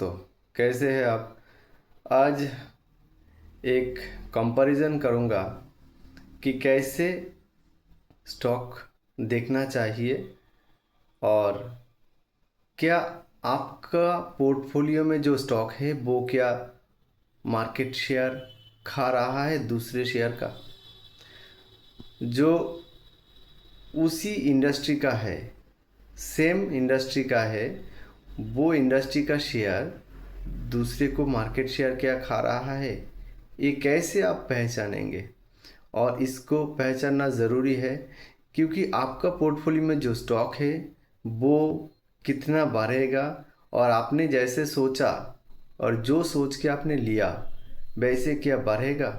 दोस्तों, कैसे हैं आप। आज एक कंपैरिजन करूंगा कि कैसे स्टॉक देखना चाहिए और क्या आपका पोर्टफोलियो में जो स्टॉक है वो क्या मार्केट शेयर खा रहा है दूसरे शेयर का, जो उसी इंडस्ट्री का है, सेम इंडस्ट्री का है, वो इंडस्ट्री का शेयर दूसरे को मार्केट शेयर क्या खा रहा है, ये कैसे आप पहचानेंगे। और इसको पहचानना ज़रूरी है क्योंकि आपका पोर्टफोलियो में जो स्टॉक है वो कितना बढ़ेगा, और आपने जैसे सोचा और जो सोच के आपने लिया वैसे क्या बढ़ेगा,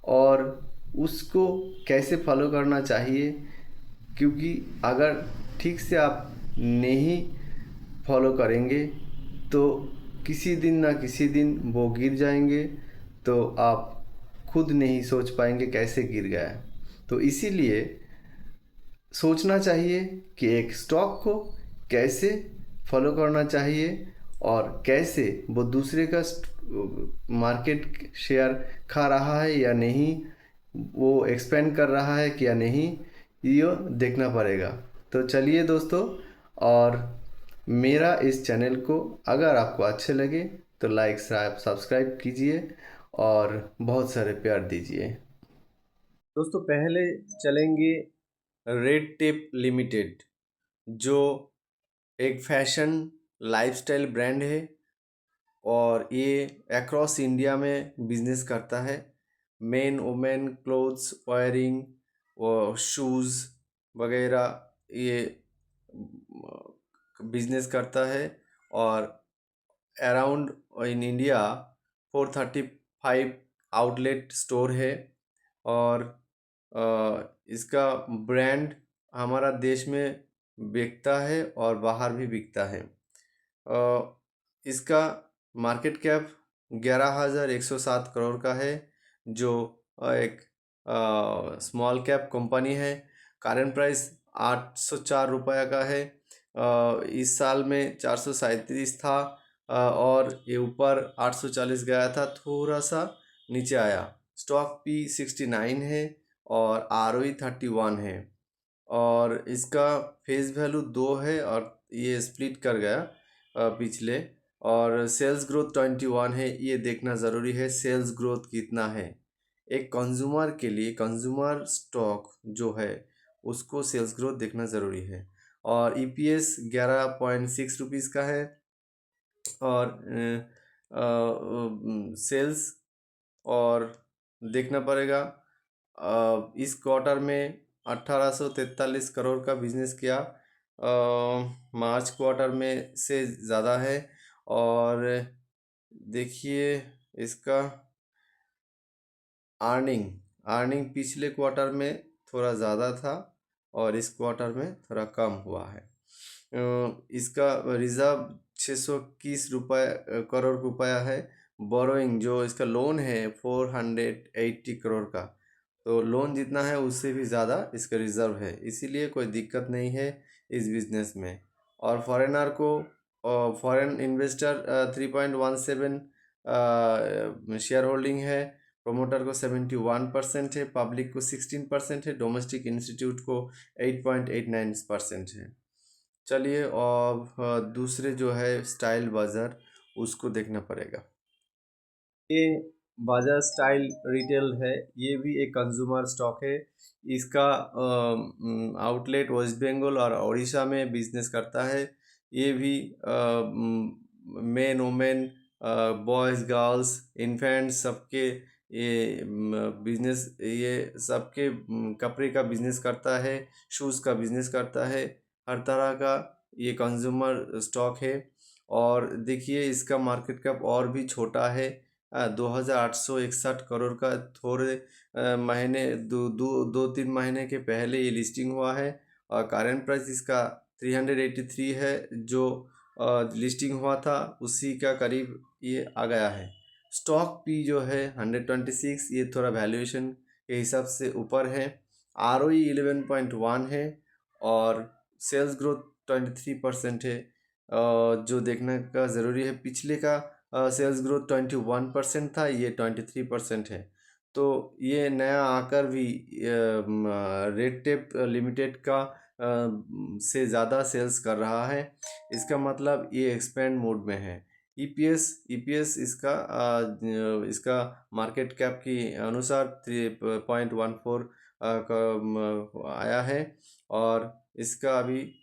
और उसको कैसे फॉलो करना चाहिए। क्योंकि अगर ठीक से आप नहीं फॉलो करेंगे तो किसी दिन ना किसी दिन वो गिर जाएंगे, तो आप खुद नहीं सोच पाएंगे कैसे गिर गया। तो इसीलिए सोचना चाहिए कि एक स्टॉक को कैसे फॉलो करना चाहिए और कैसे वो दूसरे का मार्केट शेयर खा रहा है या नहीं, वो एक्सपेंड कर रहा है कि या नहीं, ये देखना पड़ेगा। तो चलिए दोस्तों, और मेरा इस चैनल को अगर आपको अच्छे लगे तो लाइक सब्सक्राइब कीजिए और बहुत सारे प्यार दीजिए। दोस्तों, पहले चलेंगे रेड टेप लिमिटेड, जो एक फैशन लाइफस्टाइल ब्रांड है और ये अक्रॉस इंडिया में बिजनेस करता है। मेन वुमेन क्लोथ्स वायरिंग और शूज़ वगैरह ये बिजनेस करता है। और around in India 435 outlet store है। और इसका ब्रांड हमारा देश में बिकता है और बाहर भी बिकता है। इसका मार्केट कैप 11,107 करोड़ का है, जो एक स्मॉल कैप कंपनी है। करंट प्राइस 804 रुपये का है। इस साल में 437 था, और ये ऊपर 840 गया था, थोड़ा सा नीचे आया। स्टॉक P69 है और ROE 31 है। और इसका फेस वैल्यू 2 है और ये स्प्लिट कर गया पिछले। और सेल्स ग्रोथ 21 है, ये देखना ज़रूरी है सेल्स ग्रोथ कितना है। एक कंज्यूमर के लिए कंज्यूमर स्टॉक जो है उसको सेल्स ग्रोथ देखना ज़रूरी है। और EPS 11.6 रुपीज़ का है। और सेल्स और देखना पड़ेगा। इस क्वार्टर में 1843 करोड़ का बिजनेस किया, मार्च क्वार्टर में से ज़्यादा है। और देखिए इसका अर्निंग अर्निंग पिछले क्वार्टर में थोड़ा ज़्यादा था और इस क्वार्टर में थोड़ा कम हुआ है। इसका रिज़र्व 621 करोड़ रुपया है। बोरोइंग जो इसका लोन है 480 करोड़ का, तो लोन जितना है उससे भी ज़्यादा इसका रिज़र्व है, इसीलिए कोई दिक्कत नहीं है इस बिज़नेस में। और फॉरेनर को फॉरेन इन्वेस्टर 3.17 शेयर होल्डिंग है। प्रोमोटर को 71% है, पब्लिक को 16% है, डोमेस्टिक इंस्टीट्यूट को 8.89% है। चलिए, और दूसरे जो है स्टाइल बाज़ार, उसको देखना पड़ेगा। ये बाजार स्टाइल रिटेल है, ये भी एक कंज्यूमर स्टॉक है। इसका आउटलेट वेस्ट बंगाल और उड़ीसा में बिजनेस करता है। ये भी main women boys girls infants सबके ये बिजनेस, ये सबके कपड़े का बिजनेस करता है, शूज़ का बिजनेस करता है, हर तरह का ये कंज्यूमर स्टॉक है। और देखिए इसका मार्केट कैप और भी छोटा है, 2,861 करोड़ का। थोड़े महीने दो तीन महीने के पहले ये लिस्टिंग हुआ है और करंट प्राइस इसका 383 है। जो लिस्टिंग हुआ था उसी का करीब ये आ गया है। स्टॉक पी जो है 126, ये थोड़ा वैल्यूएशन के हिसाब से ऊपर है। ROE 11.1 है और सेल्स ग्रोथ 23% है। जो देखने का ज़रूरी है। पिछले का सेल्स ग्रोथ 21% था, ये 23% है। तो ये नया आकर भी रेड टेप लिमिटेड का से ज़्यादा सेल्स कर रहा है। इसका मतलब ये एक्सपेंड मोड में है। ईपीएस इसका मार्केट कैप की अनुसार 3.14 आया है। और इसका अभी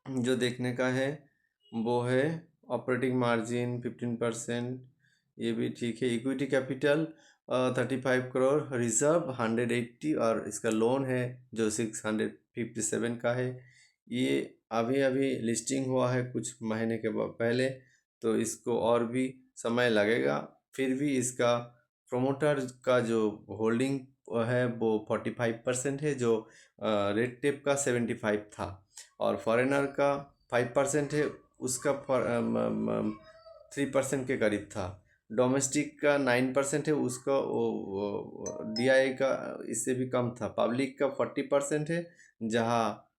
जो देखने का है वो है ऑपरेटिंग मार्जिन 15%, ये भी ठीक है। इक्विटी कैपिटल 35 करोड़, रिजर्व 180, और इसका लोन है जो 657 का है। ये अभी अभी लिस्टिंग हुआ है कुछ महीने के पहले, तो इसको और भी समय लगेगा। फिर भी इसका प्रोमोटर का जो होल्डिंग है वो 45% है, जो रेड टेप का 75 था, और फॉरेनर का 5% है, उसका 3% के करीब था। डोमेस्टिक का 9% है, उसका डीआई का इससे भी कम था। पब्लिक का 40% है, जहाँ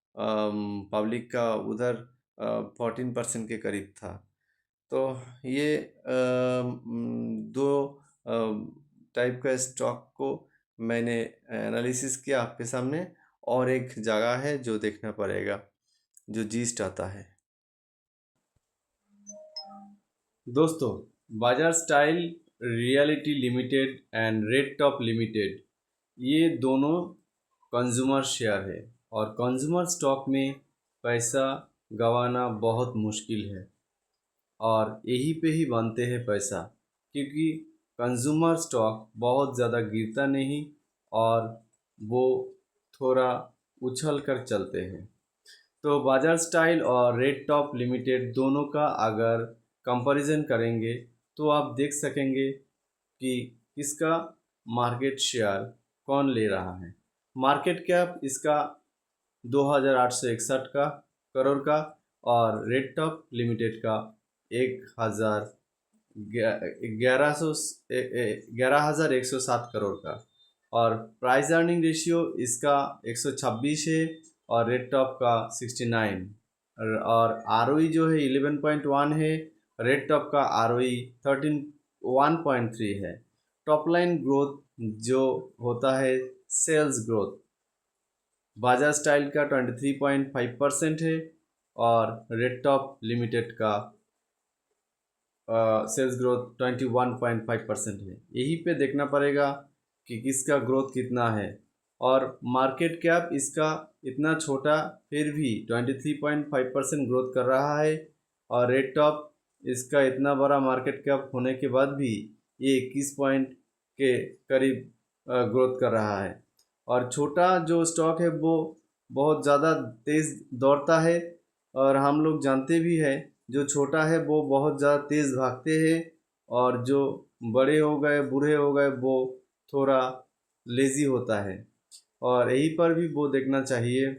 पब्लिक का उधर 14% के करीब था। तो ये दो टाइप का स्टॉक को मैंने एनालिसिस किया आपके सामने, और एक जगह है जो देखना पड़ेगा, जो जीस्ट आता है। दोस्तों, बाजार style reality limited and red top limited, ये दोनों कंज्यूमर शेयर है, और कंज्यूमर स्टॉक में पैसा गंवाना बहुत मुश्किल है, और यही पे ही बनते हैं पैसा, क्योंकि कंज्यूमर स्टॉक बहुत ज़्यादा गिरता नहीं, और वो थोड़ा उछल कर चलते हैं। तो बाजार स्टाइल और रेड टॉप लिमिटेड दोनों का अगर कंपैरिजन करेंगे तो आप देख सकेंगे कि इसका मार्केट शेयर कौन ले रहा है। मार्केट कैप इसका 2861 का करोड़ का, और रेड टॉप लिमिटेड का 11,107 करोड़ का, और प्राइस अर्निंग रेशियो इसका 126 है, और रेड टॉप का 69, और आरओई जो है 11.1 है, रेड टॉप का आरओई 1.3 है। टॉप लाइन ग्रोथ जो होता है सेल्स ग्रोथ, बाजार स्टाइल का 23.5% है, और रेड टॉप लिमिटेड का सेल्स ग्रोथ 21.5% है। यही पे देखना पड़ेगा कि किसका ग्रोथ कितना है। और मार्केट कैप इसका इतना छोटा फिर भी 23.5% ग्रोथ कर रहा है, और रेड टॉप इसका इतना बड़ा मार्केट कैप होने के बाद भी ये 21 पॉइंट के करीब ग्रोथ कर रहा है। और छोटा जो स्टॉक है वो बहुत ज़्यादा तेज़ दौड़ता है, और हम लोग जानते भी हैं जो छोटा है वो बहुत ज़्यादा तेज़ भागते हैं, और जो बड़े हो गए बूढ़े हो गए वो थोड़ा लेज़ी होता है, और यही पर भी वो देखना चाहिए।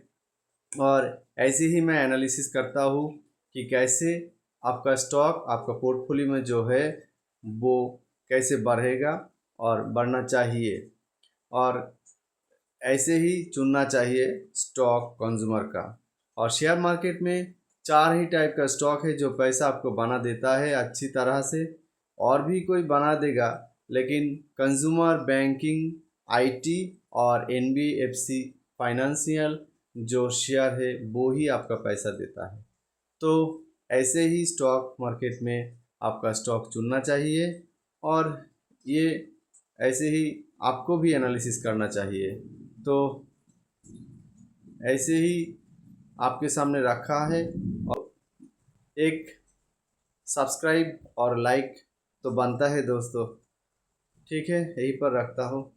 और ऐसे ही मैं एनालिसिस करता हूँ कि कैसे आपका स्टॉक आपका पोर्टफोलियो में जो है वो कैसे बढ़ेगा और बढ़ना चाहिए, और ऐसे ही चुनना चाहिए स्टॉक कंज्यूमर का। और शेयर मार्केट में 4 ही टाइप का स्टॉक है जो पैसा आपको बना देता है अच्छी तरह से, और भी कोई बना देगा, लेकिन कंज्यूमर बैंकिंग, आईटी और एनबीएफसी फाइनेंशियल जो शेयर है वो ही आपका पैसा देता है। तो ऐसे ही स्टॉक मार्केट में आपका स्टॉक चुनना चाहिए, और ये ऐसे ही आपको भी एनालिसिस करना चाहिए। तो ऐसे ही आपके सामने रखा है, और एक सब्सक्राइब और लाइक तो बनता है दोस्तों। ठीक है, यहीं पर रखता हूँ।